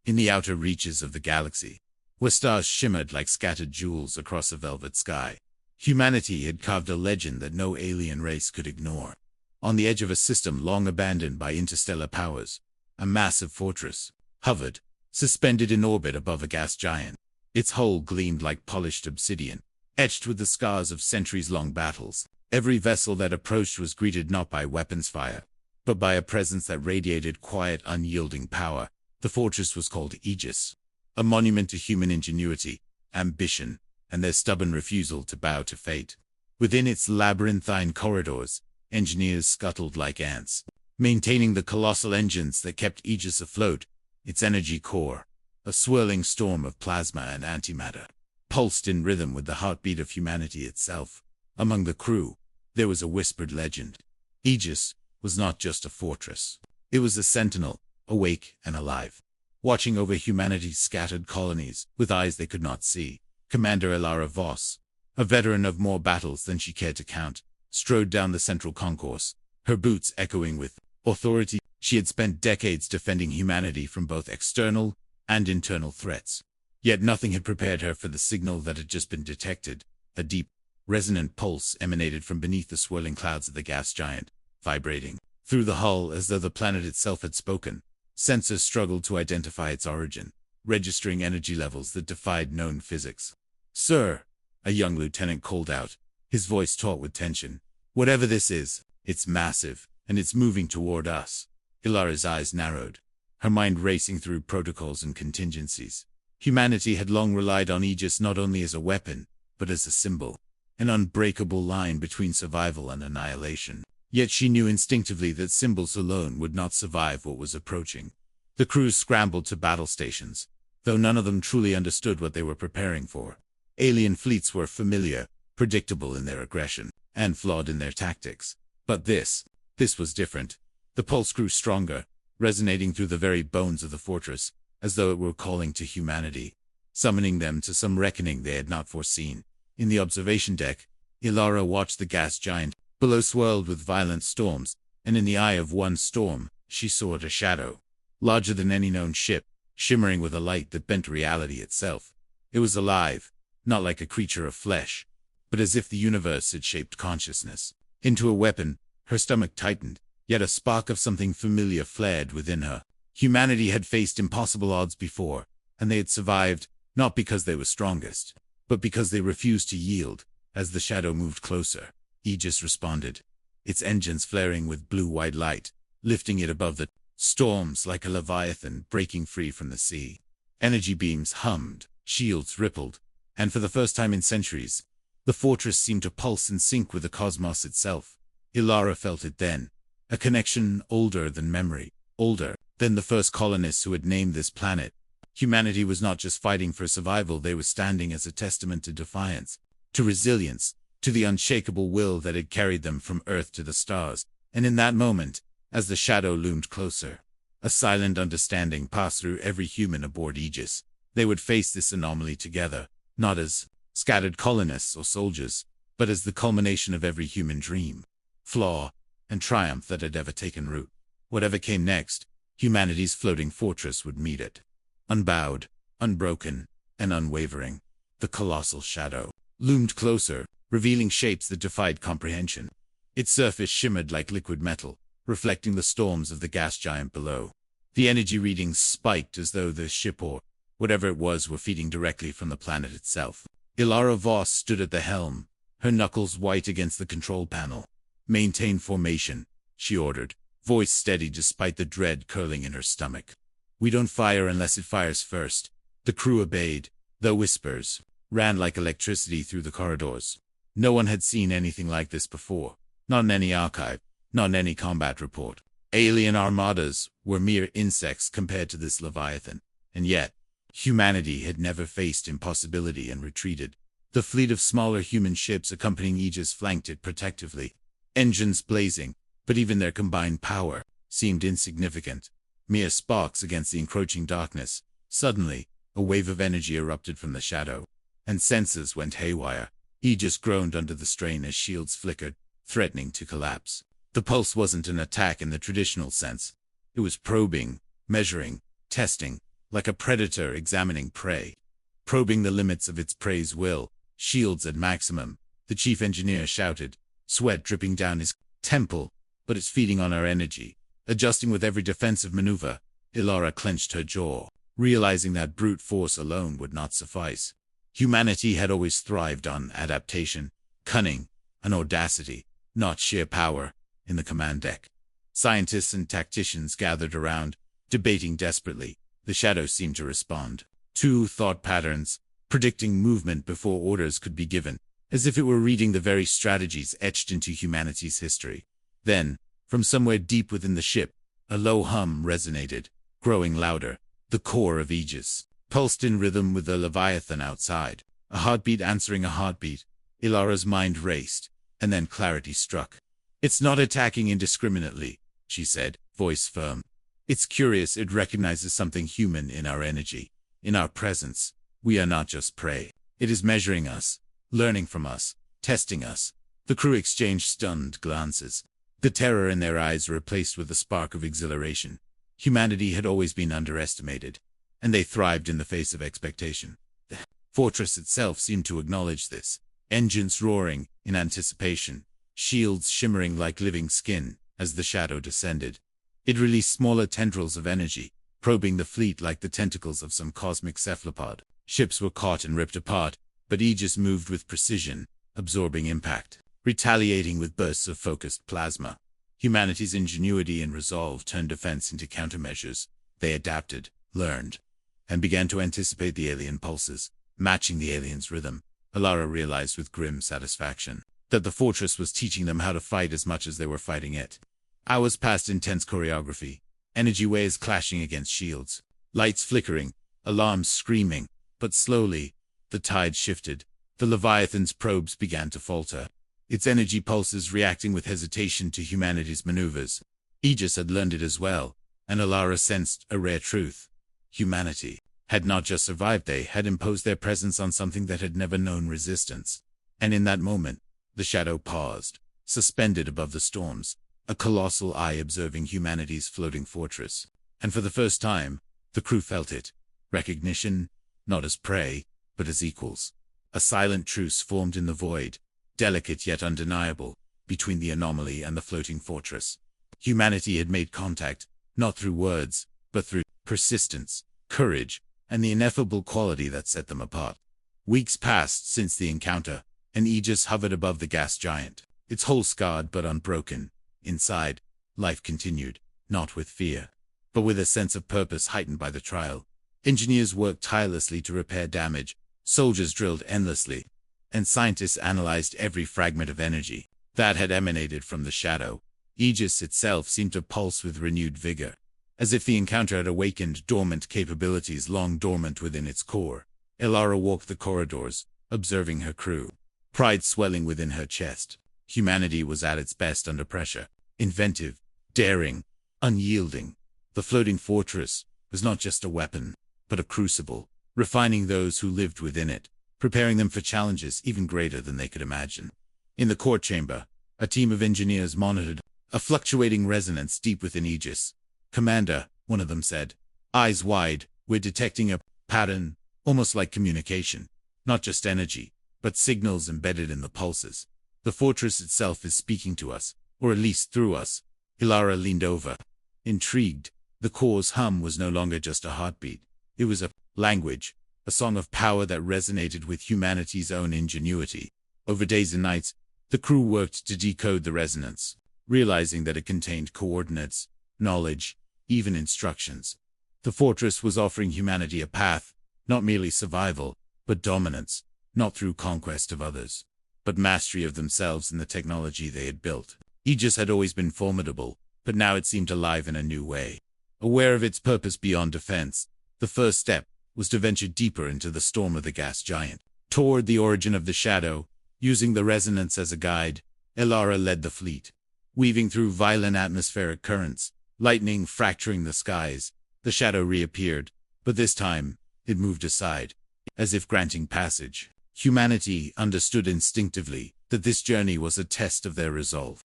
In the outer reaches of the galaxy, where stars shimmered like scattered jewels across a velvet sky, humanity had carved a legend that no alien race could ignore. On the edge of a system long abandoned by interstellar powers, a massive fortress hovered, suspended in orbit above a gas giant. Its hull gleamed like polished obsidian, etched with the scars of centuries-long battles. Every vessel that approached was greeted not by weapons fire, but by a presence that radiated quiet, unyielding power. The fortress was called Aegis, a monument to human ingenuity, ambition, and their stubborn refusal to bow to fate. Within its labyrinthine corridors, engineers scuttled like ants, maintaining the colossal engines that kept Aegis afloat. Its energy core, a swirling storm of plasma and antimatter, pulsed in rhythm with the heartbeat of humanity itself. Among the crew, there was a whispered legend. Aegis was not just a fortress. It was a sentinel, awake and alive, watching over humanity's scattered colonies with eyes they could not see. Commander Ilara Voss, a veteran of more battles than she cared to count, strode down the central concourse, her boots echoing with authority. She had spent decades defending humanity from both external and internal threats. Yet nothing had prepared her for the signal that had just been detected. A deep, resonant pulse emanated from beneath the swirling clouds of the gas giant, vibrating through the hull as though the planet itself had spoken. Sensors struggled to identify its origin, registering energy levels that defied known physics. "Sir," a young lieutenant called out, his voice taut with tension. "Whatever this is, it's massive, and it's moving toward us." Ilara's eyes narrowed, her mind racing through protocols and contingencies. Humanity had long relied on Aegis not only as a weapon, but as a symbol, an unbreakable line between survival and annihilation. Yet she knew instinctively that symbols alone would not survive what was approaching. The crews scrambled to battle stations, though none of them truly understood what they were preparing for. Alien fleets were familiar, predictable in their aggression, and flawed in their tactics. But this was different. The pulse grew stronger, resonating through the very bones of the fortress, as though it were calling to humanity, summoning them to some reckoning they had not foreseen. In the observation deck, Ilara watched the gas giant below swirled with violent storms, and in the eye of one storm, she saw a shadow, larger than any known ship, shimmering with a light that bent reality itself. It was alive, not like a creature of flesh, but as if the universe had shaped consciousness into a weapon. Her stomach tightened, yet a spark of something familiar flared within her. Humanity had faced impossible odds before, and they had survived, not because they were strongest, but because they refused to yield. As the shadow moved closer, Aegis responded, its engines flaring with blue-white light, lifting it above the storms like a leviathan breaking free from the sea. Energy beams hummed, shields rippled, and for the first time in centuries, the fortress seemed to pulse in sync with the cosmos itself. Ilara felt it then, a connection older than memory, older than the first colonists who had named this planet. Humanity was not just fighting for survival, they were standing as a testament to defiance, to resilience, to the unshakable will that had carried them from Earth to the stars. And in that moment, as the shadow loomed closer, a silent understanding passed through every human aboard Aegis. They would face this anomaly together, not as scattered colonists or soldiers, but as the culmination of every human dream, flaw, and triumph that had ever taken root. Whatever came next, humanity's floating fortress would meet it. Unbowed, unbroken, and unwavering, the colossal shadow loomed closer, revealing shapes that defied comprehension. Its surface shimmered like liquid metal, reflecting the storms of the gas giant below. The energy readings spiked as though the ship or whatever it was were feeding directly from the planet itself. Ilara Voss stood at the helm, her knuckles white against the control panel. "Maintain formation," she ordered, voice steady despite the dread curling in her stomach. "We don't fire unless it fires first." The crew obeyed, though whispers ran like electricity through the corridors. No one had seen anything like this before, not in any archive, not in any combat report. Alien armadas were mere insects compared to this leviathan, and yet, humanity had never faced impossibility and retreated. The fleet of smaller human ships accompanying Aegis flanked it protectively, engines blazing, but even their combined power seemed insignificant, mere sparks against the encroaching darkness. Suddenly, a wave of energy erupted from the shadow, and sensors went haywire. Aegis groaned under the strain as shields flickered, threatening to collapse. The pulse wasn't an attack in the traditional sense. It was probing, measuring, testing, like a predator examining prey. Probing the limits of its prey's will, shields at maximum, the chief engineer shouted, sweat dripping down his temple, but it's feeding on our energy. Adjusting with every defensive maneuver, Ilara clenched her jaw, realizing that brute force alone would not suffice. Humanity had always thrived on adaptation, cunning, and audacity, not sheer power, in the command deck. Scientists and tacticians gathered around, debating desperately. The shadow seemed to respond. Two thought patterns, predicting movement before orders could be given, as if it were reading the very strategies etched into humanity's history. Then, from somewhere deep within the ship, a low hum resonated, growing louder. The core of Aegis pulsed in rhythm with the Leviathan outside, a heartbeat answering a heartbeat. Ilara's mind raced, and then clarity struck. It's not attacking indiscriminately, she said, voice firm. It's curious, it recognizes something human in our energy, in our presence. We are not just prey. It is measuring us, learning from us, testing us. The crew exchanged stunned glances, the terror in their eyes replaced with a spark of exhilaration. Humanity had always been underestimated, and they thrived in the face of expectation. The fortress itself seemed to acknowledge this, engines roaring in anticipation, shields shimmering like living skin as the shadow descended. It released smaller tendrils of energy, probing the fleet like the tentacles of some cosmic cephalopod. Ships were caught and ripped apart, but Aegis moved with precision, absorbing impact, retaliating with bursts of focused plasma. Humanity's ingenuity and resolve turned defense into countermeasures. They adapted, learned, and began to anticipate the alien pulses, matching the aliens' rhythm. Ilara realized with grim satisfaction that the fortress was teaching them how to fight as much as they were fighting it. Hours passed intense choreography, energy waves clashing against shields, lights flickering, alarms screaming, but slowly, the tide shifted. The Leviathan's probes began to falter, its energy pulses reacting with hesitation to humanity's maneuvers. Aegis had learned it as well, and Ilara sensed a rare truth. Humanity had not just survived, they had imposed their presence on something that had never known resistance. And in that moment, the shadow paused, suspended above the storms, a colossal eye observing humanity's floating fortress. And for the first time, the crew felt it. Recognition, not as prey, but as equals. A silent truce formed in the void, delicate yet undeniable, between the anomaly and the floating fortress. Humanity had made contact, not through words, but through persistence, courage, and the ineffable quality that set them apart. Weeks passed since the encounter, and Aegis hovered above the gas giant, its hull scarred but unbroken. Inside, life continued, not with fear, but with a sense of purpose heightened by the trial. Engineers worked tirelessly to repair damage, soldiers drilled endlessly, and scientists analyzed every fragment of energy that had emanated from the shadow. Aegis itself seemed to pulse with renewed vigor, as if the encounter had awakened dormant capabilities long dormant within its core. Ilara walked the corridors, observing her crew, pride swelling within her chest. Humanity was at its best under pressure, inventive, daring, unyielding. The floating fortress was not just a weapon, but a crucible, refining those who lived within it, preparing them for challenges even greater than they could imagine. In the core chamber, a team of engineers monitored a fluctuating resonance deep within Aegis. "Commander," one of them said, eyes wide, "we're detecting a pattern, almost like communication. Not just energy, but signals embedded in the pulses. The fortress itself is speaking to us, or at least through us." Ilara leaned over, intrigued. The core's hum was no longer just a heartbeat. It was a language, a song of power that resonated with humanity's own ingenuity. Over days and nights, the crew worked to decode the resonance, realizing that it contained coordinates, knowledge, even instructions. The fortress was offering humanity a path, not merely survival, but dominance, not through conquest of others, but mastery of themselves and the technology they had built. Aegis had always been formidable, but now it seemed alive in a new way. Aware of its purpose beyond defense, the first step was to venture deeper into the storm of the gas giant. Toward the origin of the shadow, using the resonance as a guide, Ilara led the fleet. Weaving through violent atmospheric currents, lightning fracturing the skies, the shadow reappeared, but this time, it moved aside, as if granting passage. Humanity understood instinctively that this journey was a test of their resolve.